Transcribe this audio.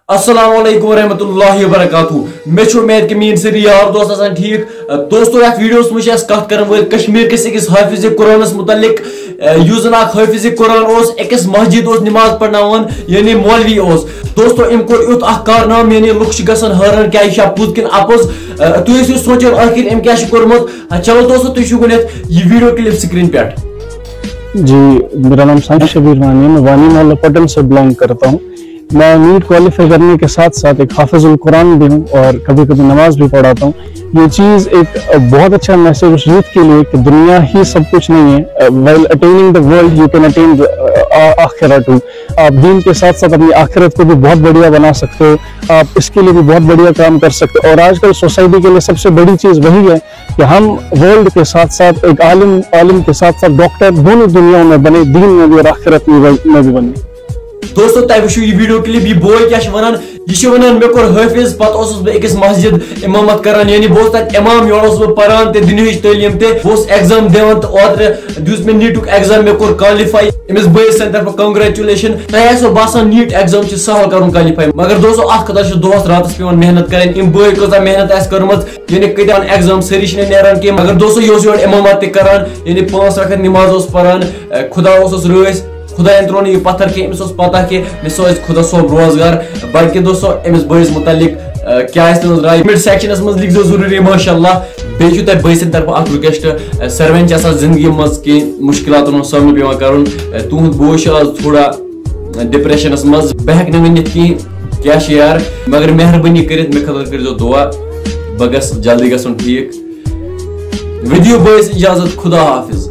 अस्सलाम वालेकुम रहमतुल्लाहि व बरकातुहू मे उम्मीद कि मीन सारी यार दोस्त आसान ठीक दोस्तों यह वीडियोस में कत कर कश्मीर किस अकिस हाफिज कुरानस मुतल्लिक युस जन हाफिज कुरान अकिस मस्जिद नमाज पढ़नावान यानी मौलवी दोस्तों अम कोर युत कारनाम यानी लुक गसन हैरान क्या पुत किन अपोज तुम सोचान आखिर अम क्या कोर्मुत। चलो दोस्तों तुम गुनित यह वीडियो क्लिप स्क्रीन पे। जी मेरा नाम साइंस शबीर वानी है, मैं वानी मोहल्ला पटन से बिलोंग करता हूँ। मैं नीट क्वालिफाई करने के साथ साथ एक हाफिजुल कुरान भी हूँ और कभी कभी नमाज भी पढ़ाता हूँ। ये चीज़ एक बहुत अच्छा मैसेज उस यूथ के लिए कि दुनिया ही सब कुछ नहीं है। While attaining the world you can attain आखिरत टू। आप दीन के साथ साथ अपनी आखिरत को भी बहुत बढ़िया बना सकते हो, आप इसके लिए भी बहुत बढ़िया काम कर सकते हो। और आजकल सोसाइटी के लिए सबसे बड़ी चीज़ वही है कि हम वर्ल्ड के साथ साथ एक आलिम के साथ साथ डॉक्टर दोनों दुनियाओं में बने, दीन में भी और आखिरत में भी बने। दोस्तों तुम वो यह वीडियो क्लिप यह बोय क्या वन यह मे कोर हाफिज पे अकिस मस्जिद इमामत करान यानी बहुत तक इमाम योर पान दुनिया तलीम एग्जाम दिवान तो ओत्र दिस मे नीटुक एग्जाम मे कोर क्वालिफाई अमिस बस तरफ कंग्रेचुलेशन। तुम बासान नीट एग्जाम सहल कर क्वालिफाई मगर दोस्तों अत खत दोस रात पे मेहनत करें बय कत मेहनत कर्म यानी कतान एग्जाम सारी नारान कह मगर दोस्तों यह इमामत करान यानी 5 रकत नमाज पान खुदा रस खुदा त्रो यह पत्थर कि अमिस पता कि मे सो खुदा सोब रोजगार। बाकी दोस्तों अमिस बस मुतलिक क्या राय कमेंट सेक्शनस मज लिखो जरूरी माशाअल्लाह। बेचु तक बस तरफ अख रिक्वेस्ट सर्वेन जिंदगी मज कि मुश्किलात सामना पेवान कर तुहद बोय आज थोड़ा डिप्रेशनस मज बह हेक वन क्या यार मगर मेहरबानी कर मे खतर कर दुआ बह गस जल्दी गसन ठीक। विदियो बस इजाजत खुदा हाफिज।